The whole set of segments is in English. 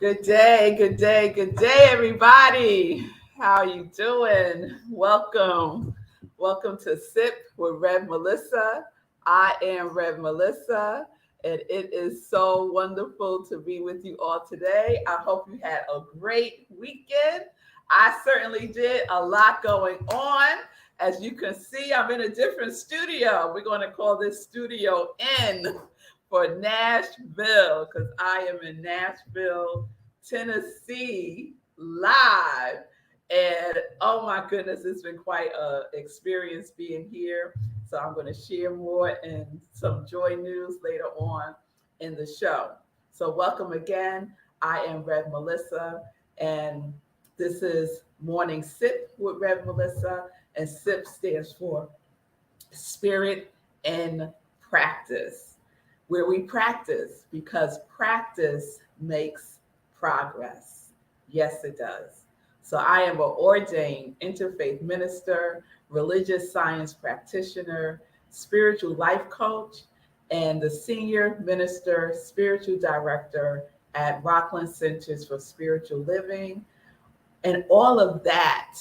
Good day, good day, good day, everybody. How are you doing? Welcome. Welcome to Sip with Rev Melissa. I am Rev Melissa, and it is so wonderful to be with you all today. I hope you had a great weekend. I certainly did. A lot going on. As you can see, I'm in a different studio. We're going to call this Studio N for Nashville because I am in Nashville, Tennessee, live. And oh my goodness, it's been quite a experience being here. So I'm going to share more and some joy news later on in the show. So welcome again. I am Rev Melissa, and this is Morning Sip with Rev Melissa, and SIP stands for Spirit and Practice, where we practice because practice makes progress. Yes, it does. So I am an ordained interfaith minister, religious science practitioner, spiritual life coach, and the senior minister, spiritual director at Rockland Centers for Spiritual Living. And all of that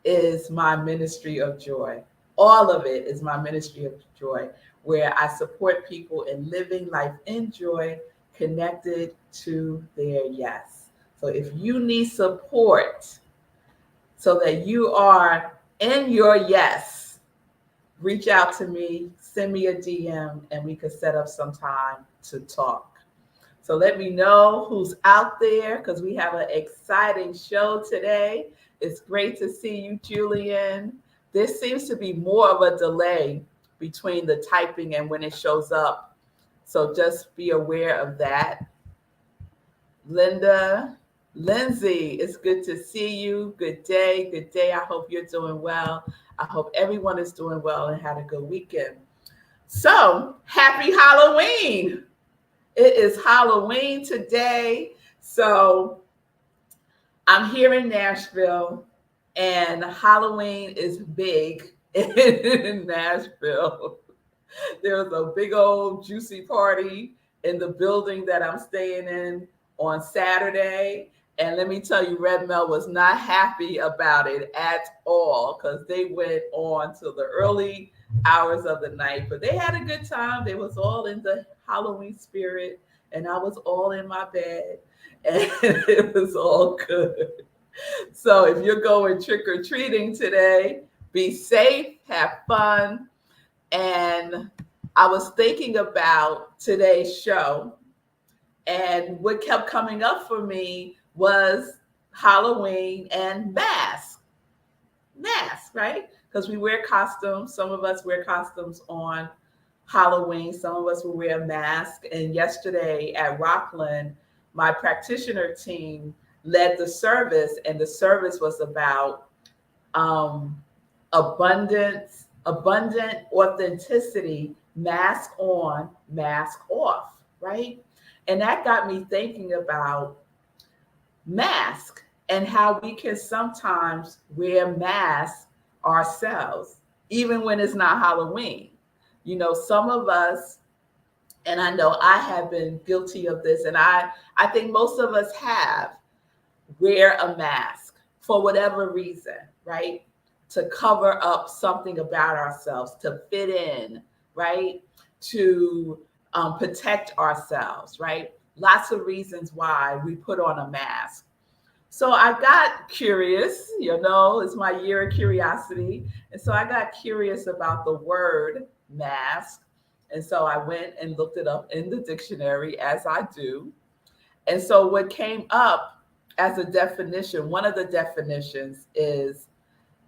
is my ministry of joy. All of it is my ministry of joy, where I support people in living life in joy, connected to their yes. So if you need support so that you are in your yes, reach out to me, send me a DM, and we could set up some time to talk. So let me know who's out there because we have an exciting show today. It's great to see you, Julian. There seems to be more of a delay between the typing and when it shows up. So just be aware of that. Linda, Lindsay, it's good to see you. Good day. Good day. I hope you're doing well. I hope everyone is doing well and had a good weekend. So, happy Halloween. It is Halloween today. So I'm here in Nashville, and Halloween is big in Nashville. There was a big old juicy party in the building that I'm staying in on Saturday. And let me tell you, Red Mel was not happy about it at all because they went on till the early hours of the night. But they had a good time. They was all in the Halloween spirit, and I was all in my bed, and it was all good. So if you're going trick or treating today, be safe, have fun, and I was thinking about today's show, and what kept coming up for me was Halloween and mask. Mask, right? Because we wear costumes. Some of us wear costumes on Halloween. Some of us will wear a mask. And yesterday at Rockland, my practitioner team led the service, and the service was about um, abundant authenticity, mask on, mask off, right? And that got me thinking about mask and how we can sometimes wear masks ourselves, even when it's not Halloween. You know, some of us, and I know I have been guilty of this, and I think most of us have, wear a mask for whatever reason, right? To cover up something about ourselves, to fit in, right? To protect ourselves, right? Lots of reasons why we put on a mask. So I got curious, it's my year of curiosity. And so I got curious about the word mask. And so I went and looked it up in the dictionary, as I do. And so what came up as a definition, one of the definitions is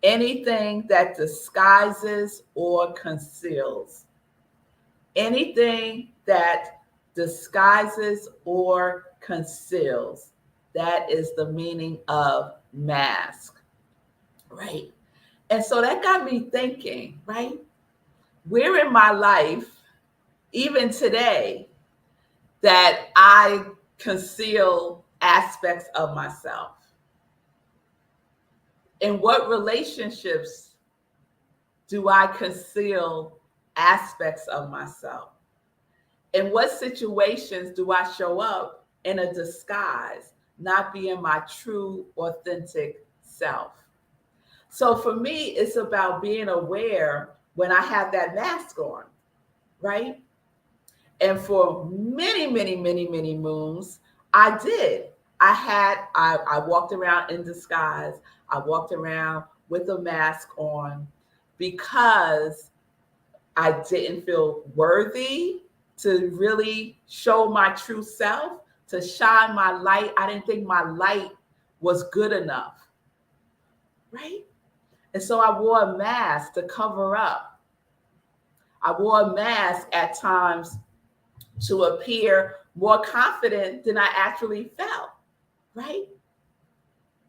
anything that disguises or conceals. Anything that disguises or conceals. That is the meaning of mask, right? And so that got me thinking, right? Where in my life, even today, that I conceal aspects of myself? In what relationships do I conceal aspects of myself? In what situations do I show up in a disguise, not being my true, authentic self. So for me, it's about being aware when I have that mask on, right? And for many, many, many, many moons, I did. I walked around in disguise. I walked around with a mask on because I didn't feel worthy to really show my true self, to shine my light. I didn't think my light was good enough, right? And so I wore a mask to cover up. I wore a mask at times to appear more confident than I actually felt, right?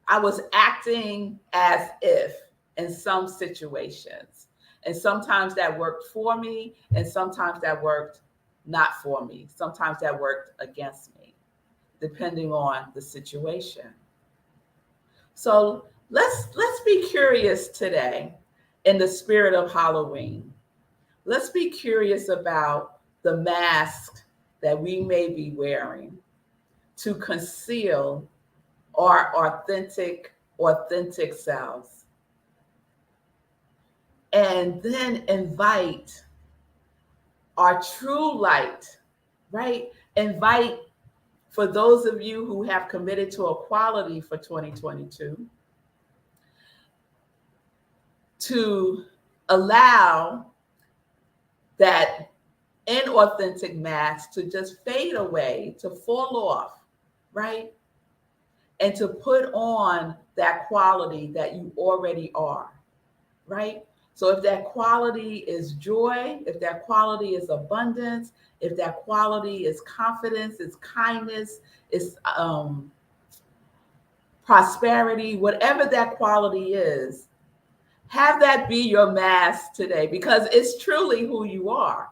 I was acting as if in some situations. And sometimes that worked for me, and sometimes that worked not for me. Sometimes that worked against me, depending on the situation. So let's be curious today in the spirit of Halloween. Let's be curious about the mask that we may be wearing to conceal our authentic selves. And then invite our true light, right? Invite, for those of you who have committed to equality for 2022, to allow that inauthentic mask to just fade away, to fall off, right? And to put on that quality that you already are, right? So if that quality is joy, if that quality is abundance, if that quality is confidence, is kindness, is prosperity, whatever that quality is, have that be your mask today, because it's truly who you are.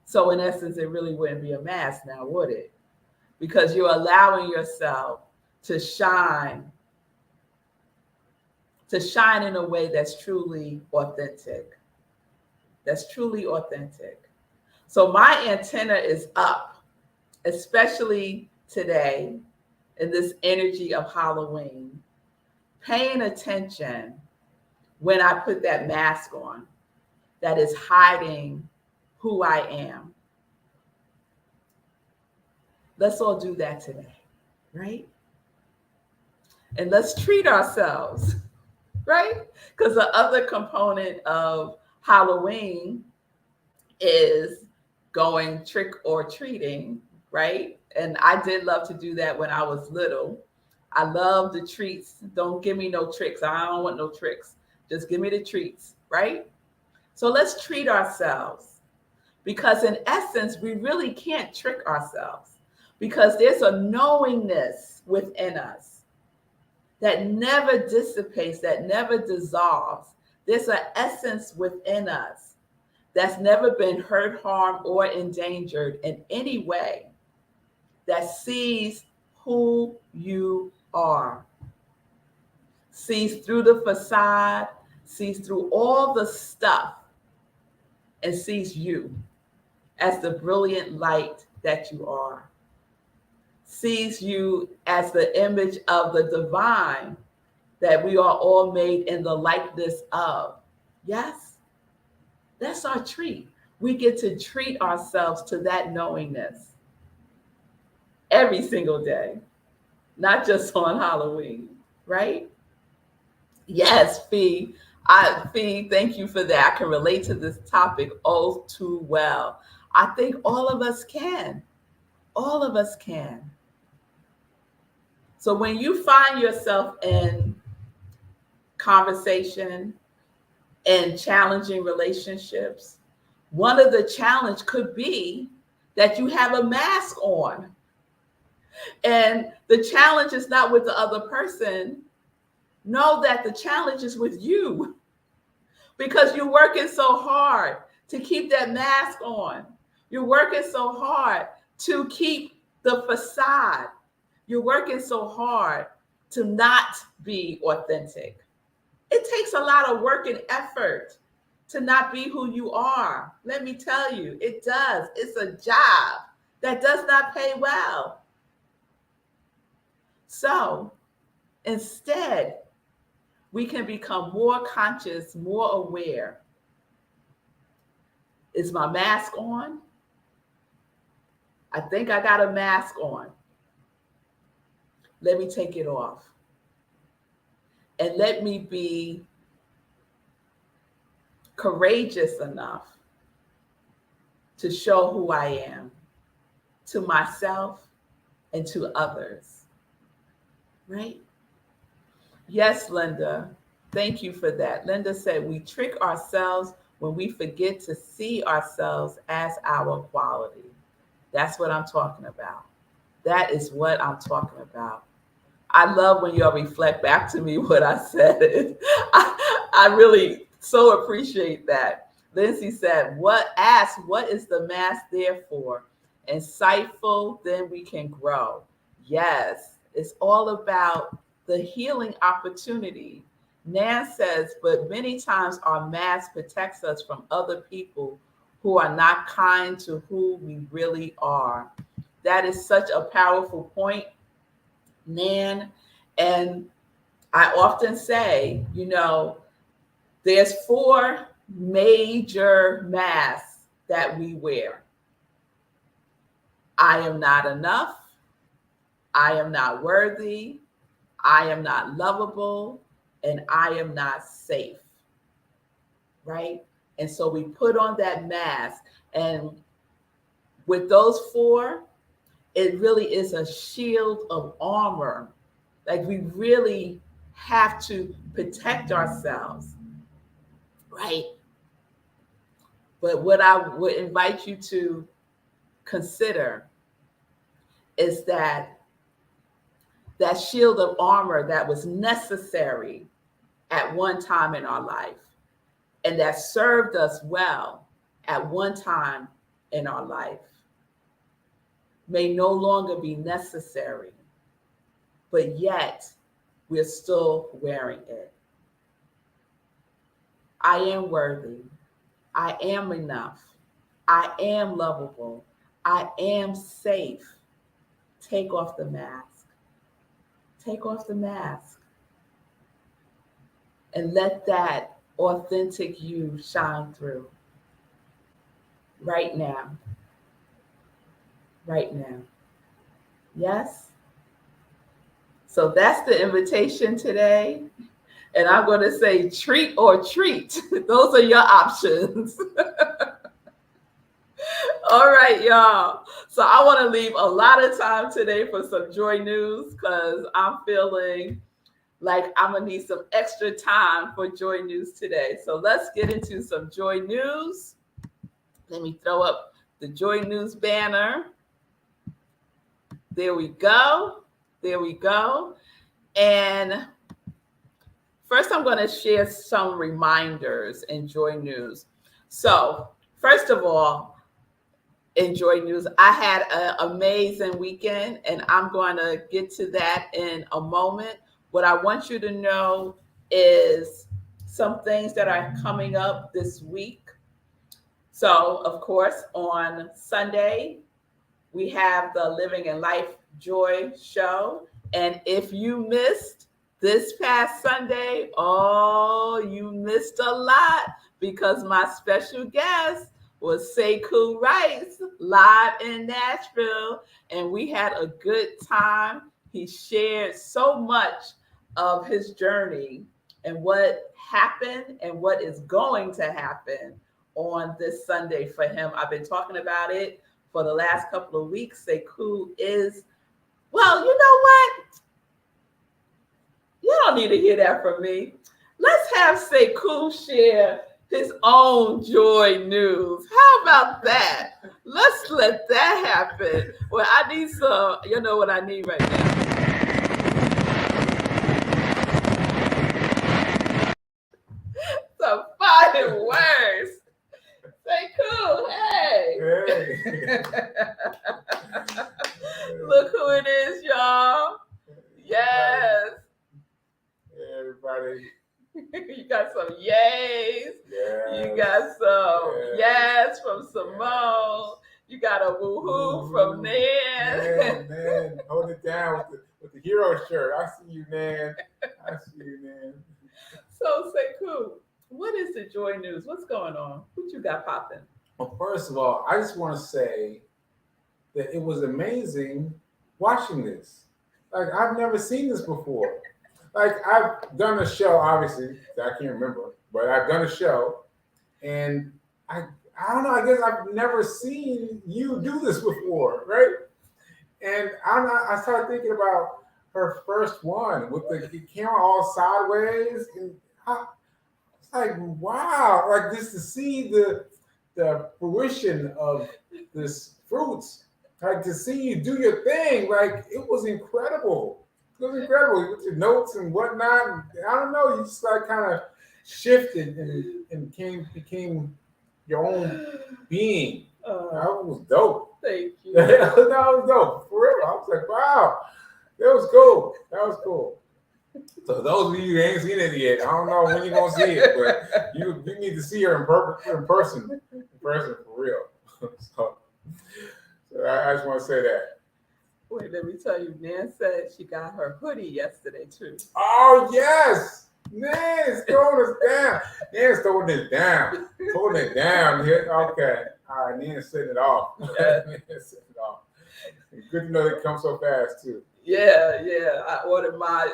So in essence, it really wouldn't be a mask now, would it? Because you're allowing yourself to shine in a way that's truly authentic. That's truly authentic. So my antenna is up, especially today in this energy of Halloween, paying attention when I put that mask on that is hiding who I am. Let's all do that today, right? And let's treat ourselves, right? Because the other component of Halloween is going trick or treating, right? And I did love to do that when I was little. I love the treats. Don't give me no tricks. I don't want no tricks. Just give me the treats, right? So let's treat ourselves, because in essence, we really can't trick ourselves, because there's a knowingness within us that never dissipates, that never dissolves. There's an essence within us that's never been hurt, harmed, or endangered in any way, that sees who you are, sees through the facade, sees through all the stuff, and sees you as the brilliant light that you are, sees you as the image of the divine that we are all made in the likeness of. Yes, that's our treat. We get to treat ourselves to that knowingness every single day, not just on Halloween, right? Yes, Fee. Fee, thank you for that. I can relate to this topic all too well. I think all of us can. All of us can. So when you find yourself in conversation and challenging relationships, one of the challenge could be that you have a mask on. And the challenge is not with the other person. Know that the challenge is with you, because you're working so hard to keep that mask on. You're working so hard to keep the facade. You're working so hard to not be authentic. It takes a lot of work and effort to not be who you are. Let me tell you, it does. It's a job that does not pay well. So instead, we can become more conscious, more aware. Is my mask on? I think I got a mask on. Let me take it off. And let me be courageous enough to show who I am to myself and to others. Right? Yes, Linda. Thank you for that. Linda said, we trick ourselves when we forget to see ourselves as our quality. That's what I'm talking about. That is what I'm talking about. I love when y'all reflect back to me what I said. I really so appreciate that. Lindsay said, what is the mask there for? Insightful, then we can grow. Yes, it's all about the healing opportunity. Nan says, but many times our mask protects us from other people who are not kind to who we really are. That is such a powerful point, Nan. And I often say, there's 4 major masks that we wear. I am not enough. I am not worthy. I am not lovable. And I am not safe. Right? And so we put on that mask. And with those 4, it really is a shield of armor. Like we really have to protect ourselves. Right? But what I would invite you to consider is that shield of armor that was necessary at one time in our life and that served us well at one time in our life may no longer be necessary, but yet we're still wearing it. I am worthy. I am enough. I am lovable. I am safe. Take off the mask. Take off the mask. And let that authentic you shine through. Right now. Right now. Yes? So that's the invitation today. And I'm going to say treat or treat. Those are your options. All right, y'all. So I want to leave a lot of time today for some joy news because I'm feeling like I'm going to need some extra time for joy news today. So let's get into some joy news. Let me throw up the joy news banner. There we go. There we go. And first, I'm going to share some reminders in joy news. So first of all, in joy news, I had an amazing weekend, and I'm going to get to that in a moment. What I want you to know is some things that are coming up this week. So, of course, on Sunday, we have the Living in Life Joy show. And if you missed this past Sunday, oh, you missed a lot because my special guest was Sekou Rice live in Nashville. And we had a good time. He shared so much of his journey and what happened and what is going to happen on this Sunday for him. I've been talking about it for the last couple of weeks. Sekou is, well, you know what? You don't need to hear that from me. Let's have Sekou share his own joy news. How about that? Let's let that happen. Well, I need some, you know what I need right now? Some fighting words. Sekou, hey. Look who it is, y'all. Yes. Hey, everybody. You got some yays. Yes. You got some yes from Simone. You got a woohoo from Nan. Man, hold it down with hero shirt. I see you, Nan. I see you, Nan. So, Sekou, what is the joy news? What's going on? What you got popping? Well, first of all, I just want to say that it was amazing watching this. Like, I've never seen this before. Like, I've done a show, obviously, I can't remember, but I've done a show, and I don't know, I guess I've never seen you do this before, right? And I started thinking about her first one with the camera all sideways, and it's like, wow, like just to see the fruition of this fruits, like to see you do your thing, like it was incredible. It was incredible with your notes and whatnot. And I don't know, you just like kind of shifted and became your own being. That was dope. Thank you. That was dope. For real. I was like, wow, that was cool. That was cool. So those of you who ain't seen it yet, I don't know when you're gonna see it, but you need to see her in person for real. so I just want to say that. Wait, let me tell you, Nan said she got her hoodie yesterday too. Oh yes, Nan's throwing us down. Nan's throwing it down, holding it down here. Okay, all right, Nan's setting it off. Yeah. Nan's setting it off. Good to know they come so fast too. Yeah. I ordered my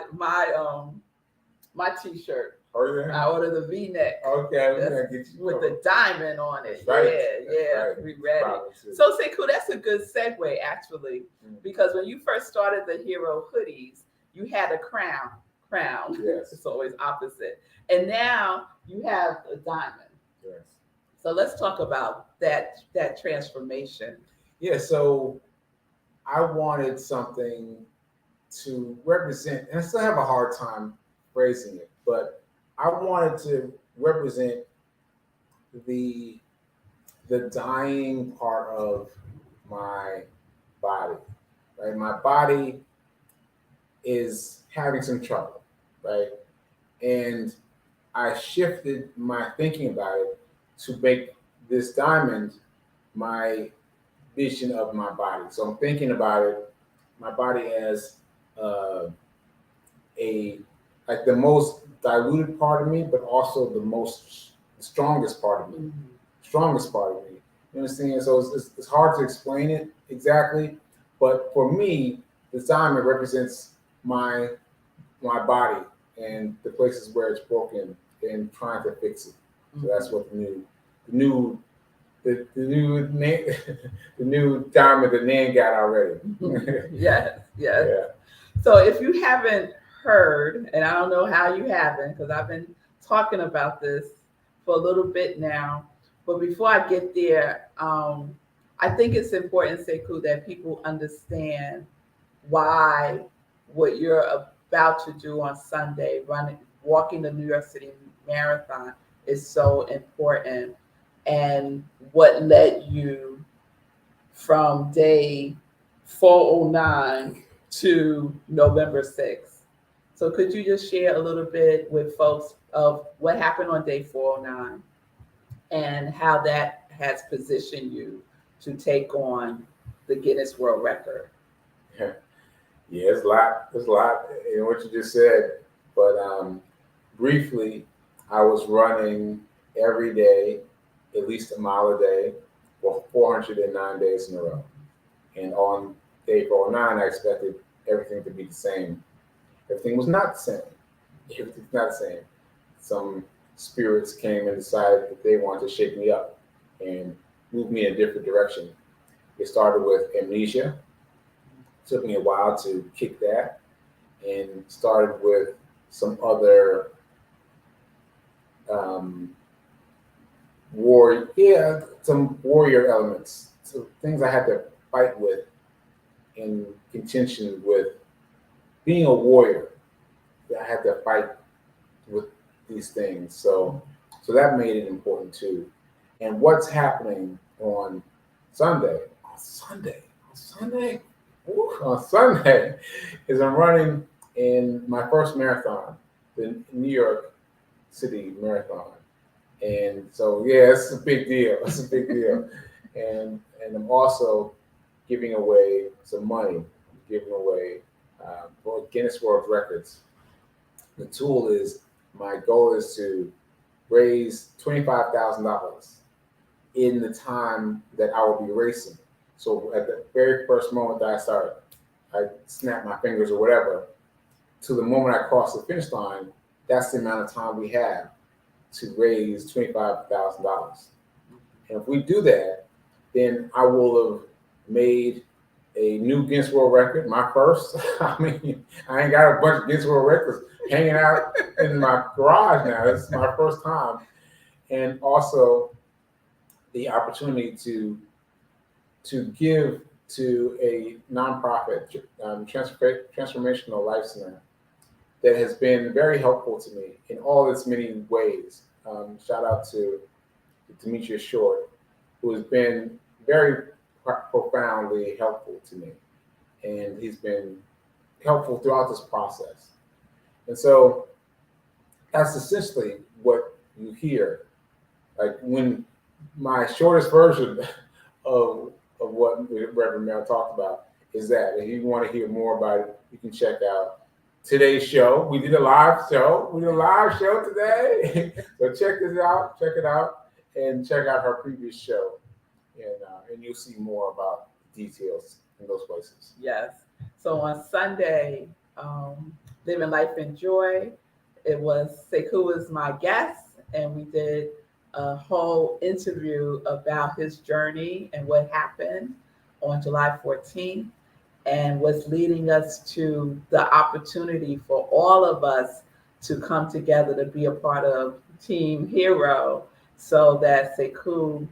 t-shirt. Oh yeah. I ordered the V-neck. Okay, we're gonna get you with the diamond on it. That's right. Yeah, Right. we ready. So Sekou, that's a good segue actually, because when you first started the Hero hoodies, you had a crown. Yes. It's always opposite. And now you have a diamond. Yes. So let's talk about that transformation. Yeah, so I wanted something to represent, and I still have a hard time phrasing it, but I wanted to represent the dying part of my body. Right? My body is having some trouble, right? And I shifted my thinking about it to make this diamond my vision of my body. So I'm thinking about it, my body as the most diluted part of me, but also the strongest part of me. Strongest part of me. You understand? So it's hard to explain it exactly, but for me, the diamond represents my body and the places where it's broken and trying to fix it. So that's what the new diamond that Nan got already. Yes. Yeah. So if you haven't heard, and I don't know how you haven't, because I've been talking about this for a little bit now, but before I get there, I think it's important, Sekou, that people understand why what you're about to do on Sunday, walking the New York City Marathon, is so important, and what led you from day 409 to November 6th. So could you just share a little bit with folks of what happened on day 409 and how that has positioned you to take on the Guinness World Record? Yeah, it's a lot. There's a lot in what you just said. But briefly, I was running every day, at least a mile a day, for 409 days in a row. And on day 409, I expected everything to be the same. Everything was not the same. Everything's not the same. Some spirits came and decided that they wanted to shake me up and move me in a different direction. It started with amnesia. It took me a while to kick that, and started with some other some warrior elements. So things I had to fight with in contention with being a warrior. I had to fight with these things. So that made it important too. And what's happening on Sunday? On Sunday is I'm running in my first marathon, the New York City Marathon. And so it's a big deal. It's a big deal. And I'm also giving away some money. I'm giving away for Guinness World Records. The tool is, my goal is to raise $25,000 in the time that I will be racing. So at the very first moment that I snap my fingers or whatever, to the moment I cross the finish line, that's the amount of time we have to raise $25,000. And if we do that, then I will have made a new Guinness World Record, my first. I mean, I ain't got a bunch of Guinness World Records hanging out in my garage now. This is my first time. And also the opportunity to give to a nonprofit transformational life center that has been very helpful to me in all its many ways. Shout out to Demetrius Short, who has been very profoundly helpful to me. And he's been helpful throughout this process. And so that's essentially what you hear. Like, when my shortest version of what Reverend Mel talked about is that if you want to hear more about it, you can check out today's show. We did a live show. Today. So check it out, and check out her previous show. And you'll see more about details in those places. Yes. So on Sunday, Living Life in Joy, it was Sekou was my guest, and we did a whole interview about his journey and what happened on July 14th, and was leading us to the opportunity for all of us to come together to be a part of Team Hero, so that Sekou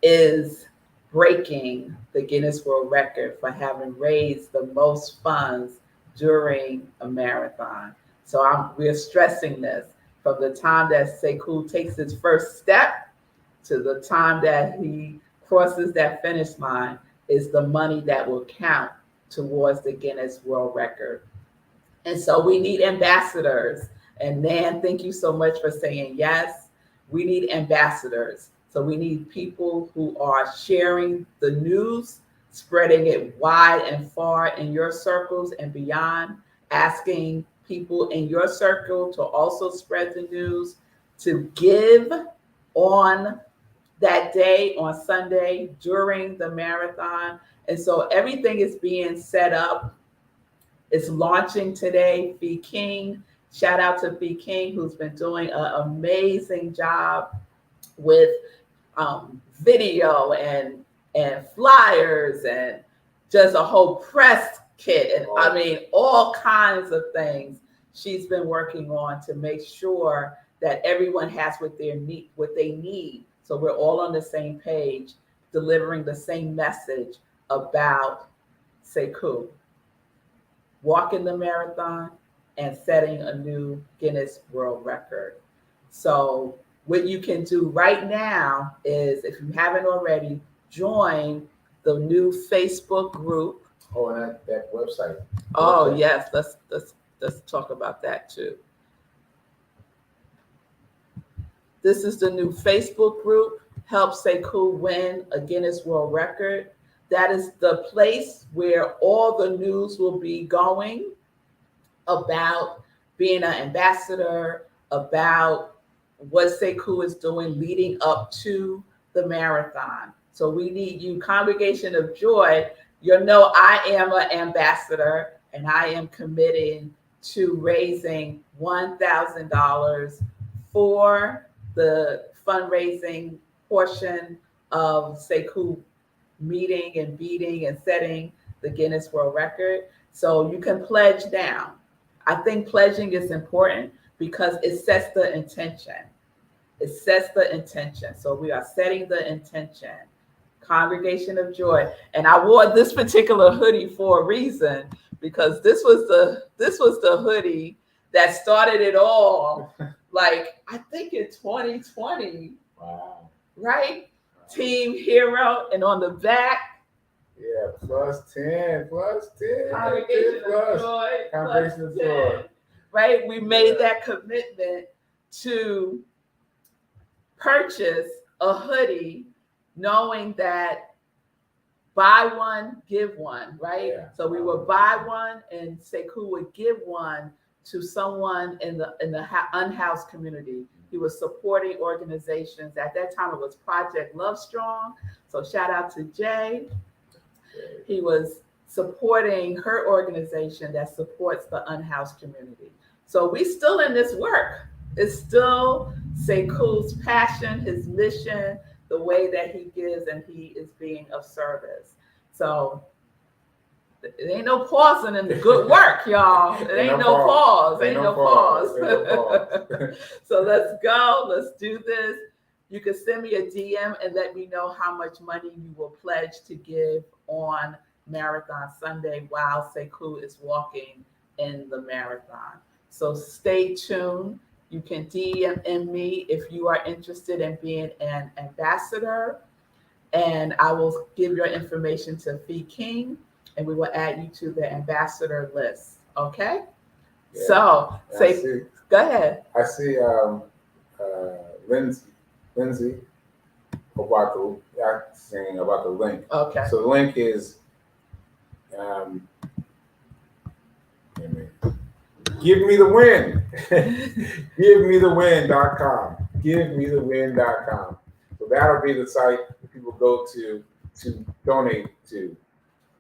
is breaking the Guinness World Record for having raised the most funds during a marathon. So we're stressing this from the time that Sekou takes his first step to the time that he crosses that finish line is the money that will count towards the Guinness World Record. And so we need ambassadors. And Nan, thank you so much for saying yes. We need ambassadors. So we need people who are sharing the news, spreading it wide and far in your circles and beyond, asking people in your circle to also spread the news, to give on that day, on Sunday, during the marathon. And so everything is being set up. It's launching today. Fee King, shout out to Fee King, who's been doing an amazing job with video and flyers and just a whole press kit, and I mean all kinds of things she's been working on to make sure that everyone has what they need. So we're all on the same page, delivering the same message about Sekou walking the marathon and setting a new Guinness World Record. So what you can do right now is, if you haven't already, join the new Facebook group. Oh, and that website. Oh, yes. Let's talk about that too. This is the new Facebook group, Help Sekou Win a Guinness World Record. That is the place where all the news will be going about being an ambassador, about what Sekou is doing leading up to the marathon. So we need you, Congregation of Joy. You know I am an ambassador, and I am committing to raising $1,000 for the fundraising portion of Sekou meeting and beating and setting the Guinness World Record. So you can pledge now. I think pledging is important because it sets the intention. It sets the intention. So we are setting the intention. Congregation of Joy. And I wore this particular hoodie for a reason, because this was the hoodie that started it all. Like, I think in 2020. Wow. Right? Wow. Team Hero. And on the back. Yeah, +10. Congregation of Joy. Congregation of Joy. Right? We made that commitment to purchase a hoodie, knowing that buy one, give one, right? Yeah. So we would buy one, and Sekou would give one to someone in the unhoused community. He was supporting organizations. At that time, it was Project Love Strong. So shout out to Jay. He was supporting her organization that supports the unhoused community. So we still in this work. It's still Sekou's passion, his mission, the way that he gives, and he is being of service. So it ain't no pausing in the good work, y'all. It ain't no pause. Ain't no pause. So let's go. Let's do this. You can send me a DM and let me know how much money you will pledge to give on Marathon Sunday while Sekou is walking in the marathon. So stay tuned. You can DM me if you are interested in being an ambassador, and I will give your information to Fee King, and we will add you to the ambassador list. Okay? Yeah. So go ahead. I see Lindsay saying about the link. Okay. So the link is give me the win. GiveMeTheWin.com. GiveMeTheWin.com. So that'll be the site that people go to donate to.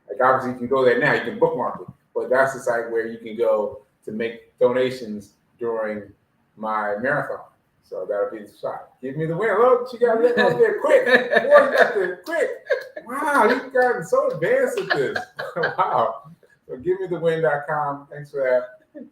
Like obviously you can go there now, you can bookmark it, but that's the site where you can go to make donations during my marathon. So that'll be the site. Give me the win. Look, you got it out there quick. Boy, you got there quick. Wow, you've gotten so advanced at this. Wow. So GiveMeTheWin.com. Thanks for that.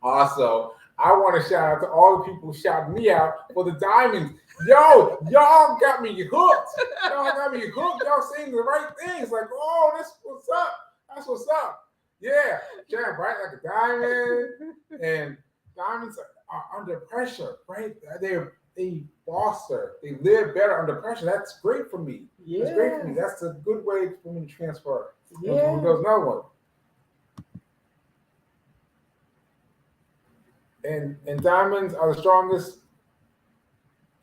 Also, I want to shout out to all the people who shouted me out for the diamonds. Yo, y'all got me hooked. Y'all saying the right things. Like, oh, that's what's up. That's what's up. Yeah, shine bright like a diamond. And diamonds are under pressure, right? They foster. They live better under pressure. That's great for me. Yeah. That's great for me. That's a good way for me to transfer. Yeah. There's no one. And diamonds are the strongest.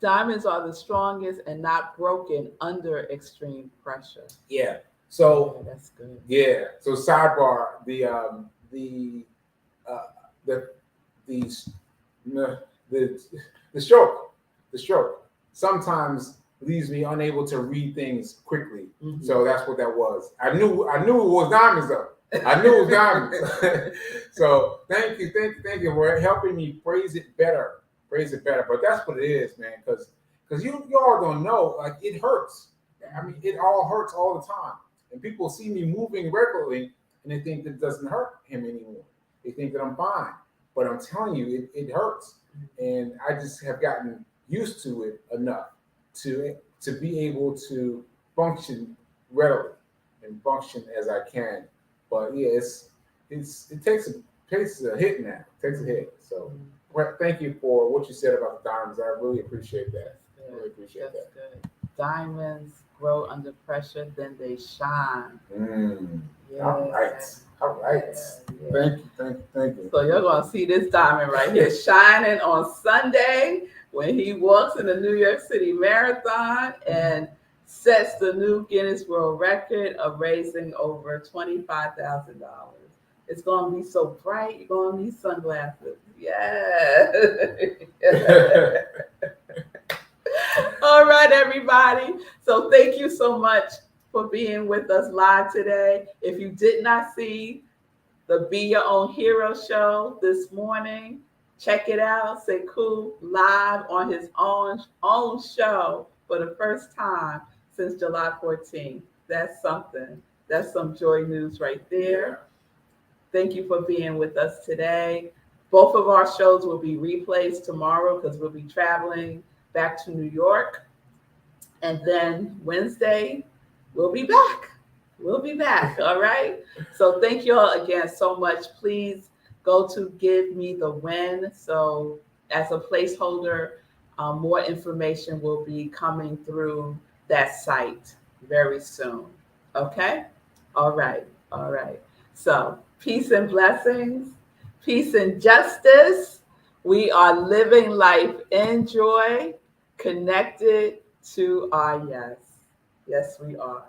Diamonds are the strongest and not broken under extreme pressure. Yeah. So yeah, that's good. Yeah. So sidebar, the stroke sometimes leaves me unable to read things quickly. Mm-hmm. So that's what that was. I knew it was diamonds though. I knew it was diamonds. So thank you for helping me phrase it better. But that's what it is, man. Because you all don't know, like it hurts. I mean, it all hurts all the time. And people see me moving regularly and they think that it doesn't hurt him anymore. They think that I'm fine. But I'm telling you, it hurts. And I just have gotten used to it enough to be able to function readily and function as I can. But yeah, it takes a hit now. It takes a hit. So thank you for what you said about the diamonds. I really appreciate that. That's good. Diamonds grow under pressure, then they shine. Yeah. All right. Yeah. Thank you. So you're gonna see this diamond right here shining on Sunday when he walks in the New York City Marathon and sets the new Guinness World Record of raising over $25,000. It's gonna be so bright. You're gonna need sunglasses. Yeah. All right, everybody. So thank you so much for being with us live today. If you did not see the Be Your Own Hero show this morning, check it out. Sekou live on his own show for the first time since July 14th. That's something. That's some joy news right there. Thank you for being with us today. Both of our shows will be replays tomorrow because we'll be traveling back to New York. And then Wednesday, we'll be back. All right? So thank you all again so much. Please go to Give Me the Win. So as a placeholder, more information will be coming through that site very soon. Okay? All right. So peace and blessings, peace and justice. We are living life in joy, connected to our yes. Yes, we are.